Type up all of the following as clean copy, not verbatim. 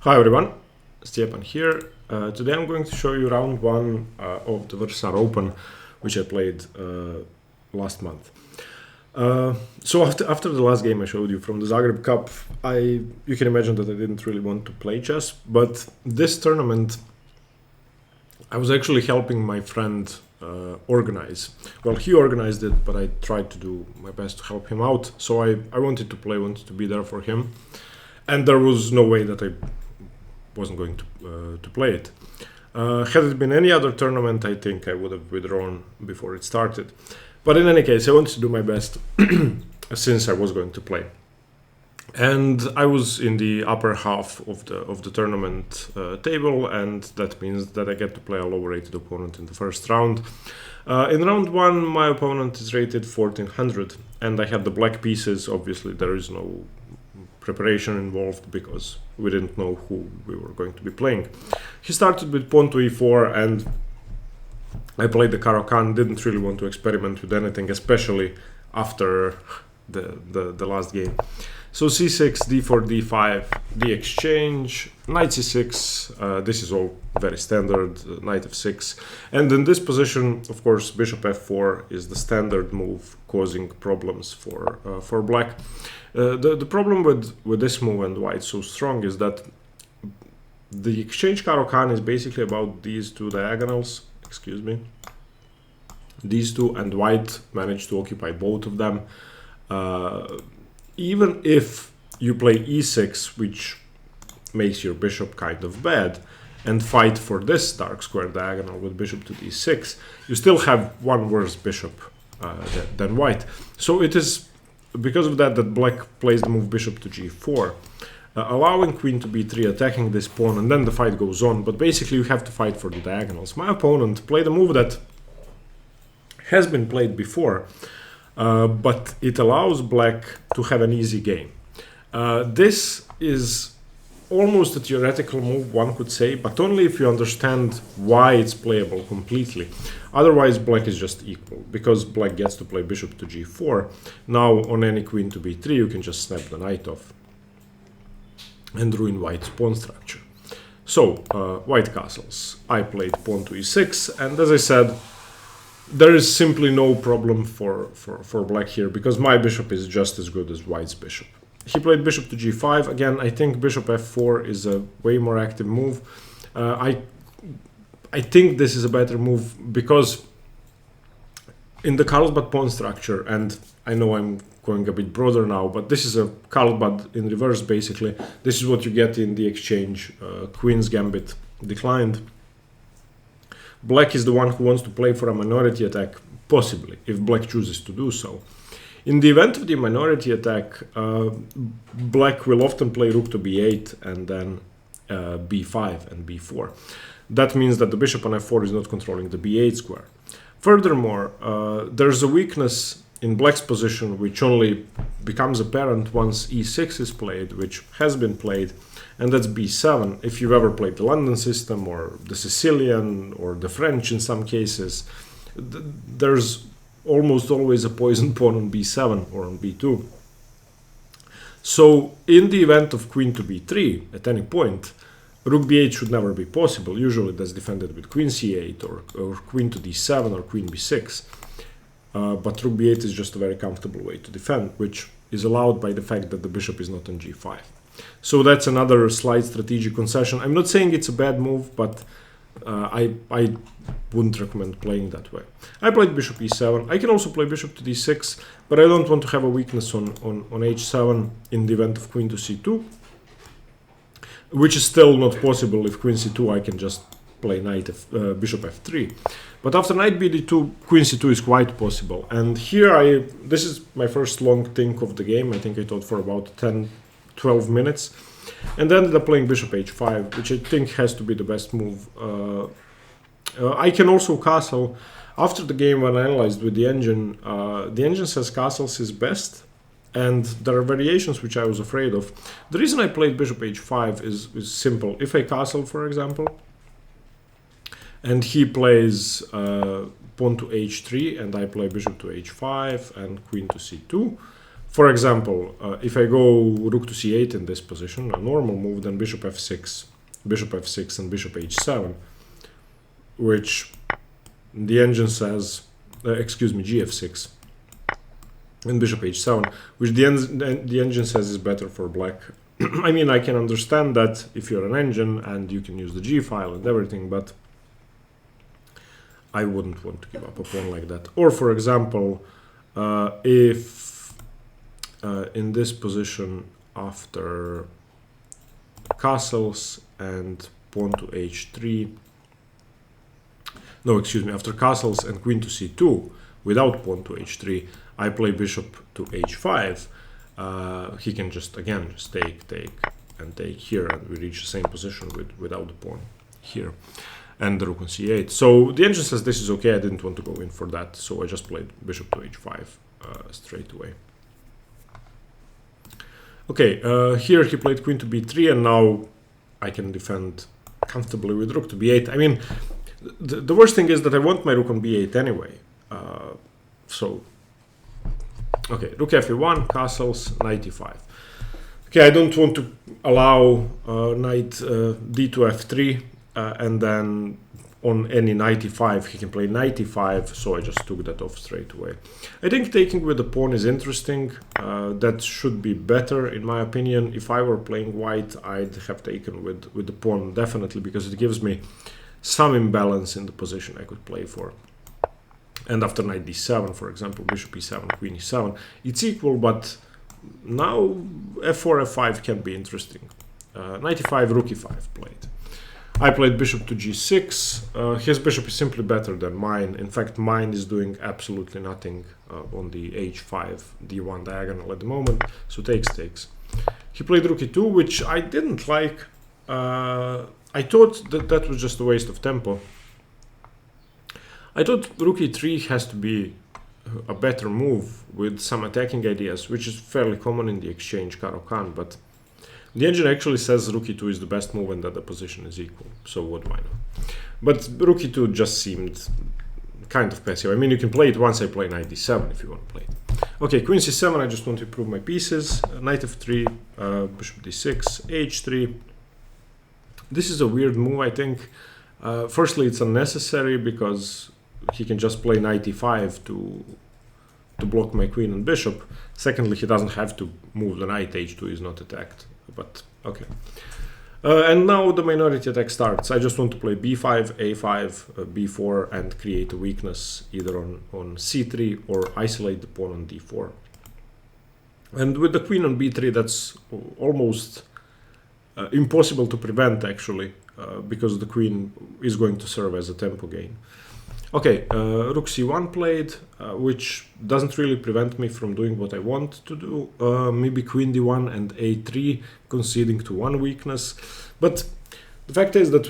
Hi everyone, Stepan here. Today I'm going to show you round one of the Vrsar Open, which I played last month. So after the last game I showed you from the Zagreb Cup, you can imagine that I didn't really want to play chess, but this tournament I was actually helping my friend organize. Well, he organized it, but I tried to do my best to help him out. So I wanted to play, wanted to be there for him, and there was no way that I wasn't going to play it. Had it been any other tournament, I think I would have withdrawn before it started. But in any case, I wanted to do my best since I was going to play. And I was in the upper half of the tournament table, and that means that I get to play a lower rated opponent in the first round. In round one, my opponent is rated 1400, and I had the black pieces. Obviously, there is no preparation involved because we didn't know who we were going to be playing. He started with pawn to e4, and I played the Caro-Kann. Didn't really want to experiment with anything, especially after the last game. So c6, d4, d5, the exchange, knight c6, this is all very standard, knight f6. And in this position, of course, bishop f4 is the standard move, causing problems for black. The problem with this move and why it's so strong is that the exchange Caro-Kann is basically about these two diagonals, excuse me, these two, and white managed to occupy both of them. Even if you play e6, which makes your bishop kind of bad, and fight for this dark square diagonal with bishop to d6, you still have one worse bishop than white. So it is because of that black plays the move bishop to g4, allowing queen to b3, attacking this pawn, and then the fight goes on. But basically you have to fight for the diagonals. My opponent played a move that has been played before, but it allows black to have an easy game. This is almost a theoretical move, one could say, but only if you understand why it's playable completely. Otherwise, black is just equal, because black gets to play bishop to g4. Now, on any queen to b3, you can just snap the knight off and ruin white's pawn structure. So, white castles. I played pawn to e6, and as I said, there is simply no problem for black here, because my bishop is just as good as white's bishop. He played bishop to g5. Again, I think bishop f4 is a way more active move. I think this is a better move because in the Carlsbad pawn structure, and I know I'm going a bit broader now, but this is a Carlsbad in reverse basically. This is what you get in the exchange, Queen's Gambit declined. Black is the one who wants to play for a minority attack, possibly, if black chooses to do so. In the event of the minority attack, black will often play rook to b8 and then b5 and b4. That means that the bishop on f4 is not controlling the b8 square. Furthermore, there's a weakness in black's position which only becomes apparent once e6 is played, which has been played, and that's b7. If you've ever played the London system or the Sicilian or the French in some cases, there's almost always a poisoned pawn on b7 or on b2. So in the event of queen to b3 at any point, rook b8 should never be possible. Usually that's defended with queen c8 or queen to d7 or queen b6. But rook b8 is just a very comfortable way to defend, which is allowed by the fact that the bishop is not on g5. So that's another slight strategic concession. I'm not saying it's a bad move, but I wouldn't recommend playing that way. I played bishop e7. I can also play bishop to d6, but I don't want to have a weakness on h7 in the event of queen to c2, which is still not possible. If queen c2, I can just play bishop f3. But after knight bd2, queen c2 is quite possible. And here this is my first long think of the game. I think I thought for about 10-12 minutes. And then ended up playing bishop h5, which I think has to be the best move. I can also castle. After the game, when I analyzed with the engine says castles is best, and there are variations which I was afraid of. The reason I played bishop h5 is simple. If I castle, for example, and he plays pawn to h3, and I play bishop to h5 and queen to c2, For example, if I go rook to c8 in this position, a normal move, then bishop f6, and bishop h7, which the engine says, excuse me, gf6 and bishop h7, which the engine says is better for black. I mean, I can understand that if you're an engine and you can use the g file and everything, but I wouldn't want to give up a pawn like that. Or for example, if in this position after castles and pawn to h3, no, excuse me, after castles and queen to c2 without pawn to h3, I play bishop to h5, he can just take, and take here, and we reach the same position without the pawn here, and the rook on c8. So the engine says this is okay, I didn't want to go in for that, so I just played bishop to h5 straight away. Okay, here he played queen to b3, and now I can defend comfortably with rook to b8. I mean, the worst thing is that I want my rook on b8 anyway. Okay, rook f1, castles, knight e5. Okay, I don't want to allow knight d to f3, and then on any knight e5 he can play knight e5, so I just took that off straight away. I think taking with the pawn is interesting. That should be better in my opinion. If I were playing white, I'd have taken with the pawn definitely, because it gives me some imbalance in the position I could play for. And after knight d7, for example, bishop e7, queen e7, it's equal, but now f4, f5 can be interesting. Knight e5, rook e5 played. I played bishop to g6. His bishop is simply better than mine. In fact, mine is doing absolutely nothing on the h5, d1 diagonal at the moment, so takes. He played rook e2, which I didn't like. I thought that was just a waste of tempo. I thought rook e3 has to be a better move with some attacking ideas, which is fairly common in the exchange Caro-Kann, but the engine actually says rook e2 is the best move and that the position is equal, so what do I know? But rook e2 just seemed kind of passive. I mean, you can play it once I play knight d7 if you want to play it. Okay, queen c7, I just want to improve my pieces. Knight f3, bishop d6, h3. This is a weird move, I think. Firstly, it's unnecessary because he can just play knight e5 to block my queen and bishop. Secondly, he doesn't have to move the knight, h2 is not attacked, but okay. And now the minority attack starts. I just want to play b5, a5, b4 and create a weakness either on c3 or isolate the pawn on d4. And with the queen on b3, that's almost impossible to prevent actually, because the queen is going to serve as a tempo gain. Okay, rook c1 played, which doesn't really prevent me from doing what I want to do. Maybe queen d1 and a3, conceding to one weakness. But the fact is that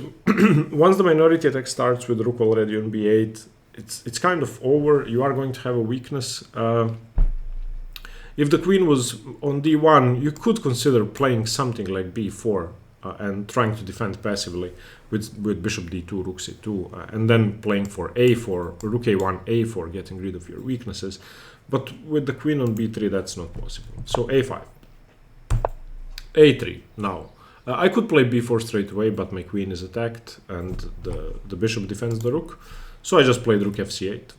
once the minority attack starts with rook already on b8, it's kind of over. You are going to have a weakness. If the queen was on d1, you could consider playing something like b4 and trying to defend passively with bishop d2, rook c2, and then playing for a4, rook a1, a4, getting rid of your weaknesses. But with the queen on b3, that's not possible. So a5, a3 now. I could play b4 straight away, but my queen is attacked and the bishop defends the rook. So I just played rook fc8.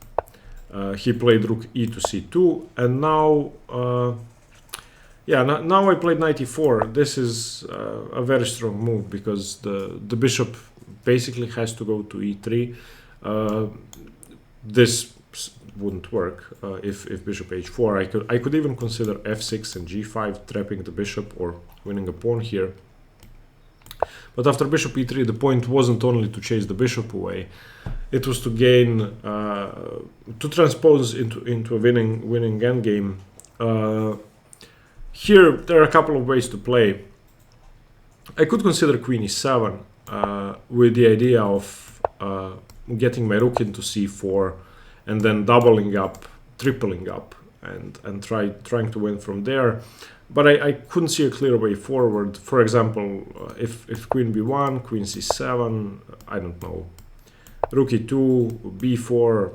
He played rook e to c2, and now now I played knight e4. This is a very strong move because the bishop basically has to go to e3. This wouldn't work if bishop h4. I could even consider f6 and g5, trapping the bishop or winning a pawn here. But after bishop e3, the point wasn't only to chase the bishop away; it was to gain, to transpose into a winning endgame. Here, there are a couple of ways to play. I could consider queen e7 with the idea of getting my rook into c4 and then doubling up, tripling up, and trying to win from there. But I couldn't see a clear way forward. For example, if queen b1, queen c7, I don't know, rook e2, b4,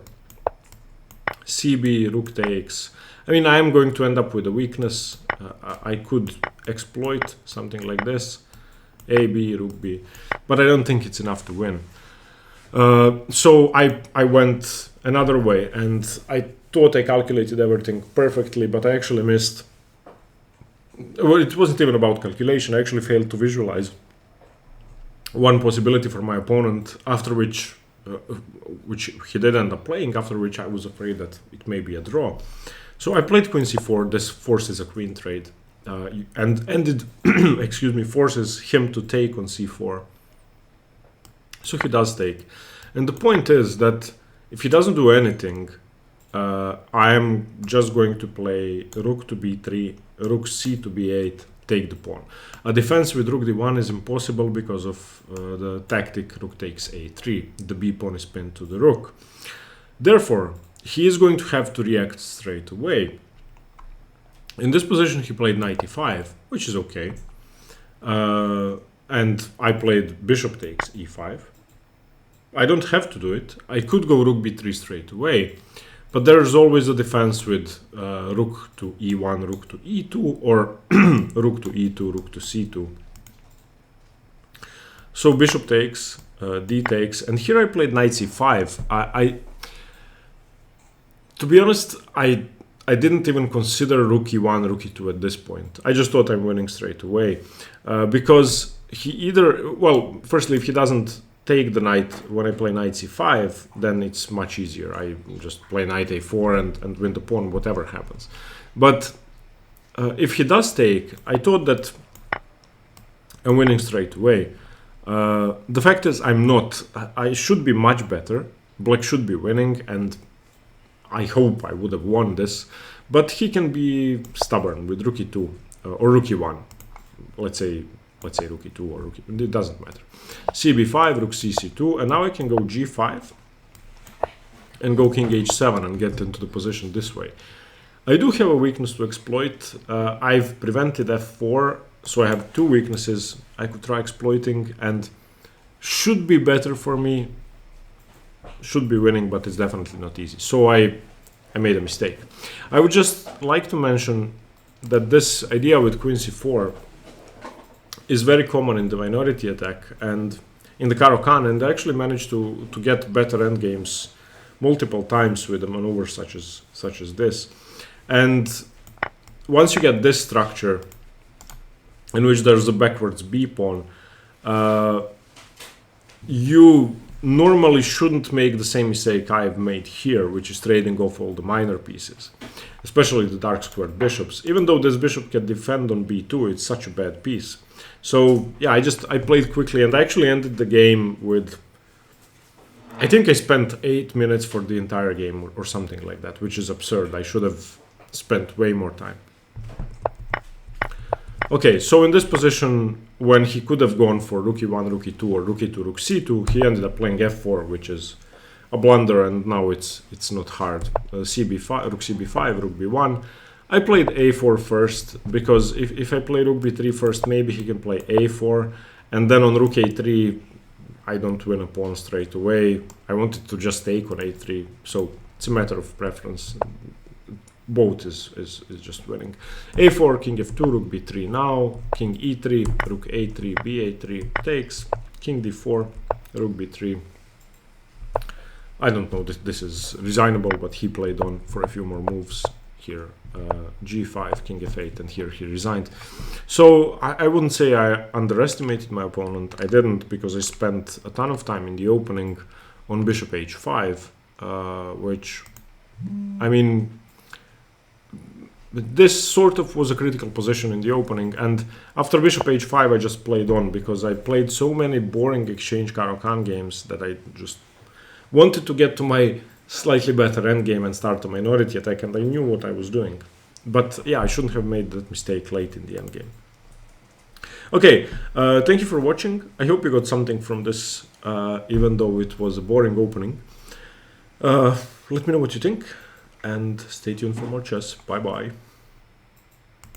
CB, rook takes. I mean, I'm going to end up with a weakness. I could exploit something like this. A, B, rook B. But I don't think it's enough to win. So I went another way, and I thought I calculated everything perfectly, but I actually missed. Well, it wasn't even about calculation. I actually failed to visualize one possibility for my opponent, after which he did end up playing, after which I was afraid that it may be a draw. So I played queen c4. This forces a queen trade, and ended, excuse me, forces him to take on c4. So he does take. And the point is that if he doesn't do anything, I am just going to play rook to b3, rook c to b8, take the pawn. A defense with rook d1 is impossible because of the tactic rook takes a3. The b pawn is pinned to the rook. Therefore, he is going to have to react straight away. In this position, he played knight e5, which is okay. And I played bishop takes e5. I don't have to do it. I could go rook b3 straight away. But there's always a defense with rook to e1, rook to e2, or rook to e2, rook to c2. So bishop takes, d takes, and here I played knight c5. To be honest, I didn't even consider rook e1, rook e2 at this point. I just thought I'm winning straight away. Because he either, well, firstly, if he doesn't take the knight when I play knight c5, then it's much easier. I just play knight a4 and win the pawn, whatever happens. But if he does take, I thought that I'm winning straight away. The fact is I'm not. I should be much better. Black should be winning, and I hope I would have won this. But he can be stubborn with rook e2 or rook e1. Let's say rook e2 or rook e1. It doesn't matter. cb5, rook c c2, and now I can go g5 and go king h7 and get into the position this way. I do have a weakness to exploit. I've prevented f4, so I have two weaknesses I could try exploiting, and should be better for me. Should be winning, but it's definitely not easy. So I made a mistake. I would just like to mention that this idea with queen c4 is very common in the minority attack and in the Caro-Kann, and I actually managed to get better endgames multiple times with a maneuver such as this. And once you get this structure, in which there's a backwards b pawn, you normally shouldn't make the same mistake I've made here, which is trading off all the minor pieces, especially the dark squared bishops. Even though this bishop can defend on b2, it's such a bad piece. So yeah, I played quickly, and I actually ended the game with, I think I spent 8 minutes for the entire game or something like that, which is absurd. I should have spent way more time. Okay, so in this position, when he could have gone for rook e1, rook e2, or rook e2, rook c2, he ended up playing f4, which is a blunder, and now it's not hard. cb5, rook cb5, rook b1. I played a4 first, because if I play rook b3 first, maybe he can play a4, and then on rook a3, I don't win a pawn straight away. I wanted to just take on a3, so it's a matter of preference. Both is just winning. a4, king f2, rook b3 now, king e3, rook a3, b8 takes, king d4, rook b3. I don't know, this is resignable, but he played on for a few more moves here. G5, king f8, and here he resigned. So I wouldn't say I underestimated my opponent. I didn't, because I spent a ton of time in the opening on bishop h5, which, I mean, this sort of was a critical position in the opening, and after bishop h5 I just played on, because I played so many boring exchange Caro-Kann games that I just wanted to get to my slightly better endgame and start a minority attack, and I knew what I was doing. But yeah, I shouldn't have made that mistake late in the endgame. Okay, thank you for watching. I hope you got something from this, even though it was a boring opening. Let me know what you think, and stay tuned for more chess. Bye bye.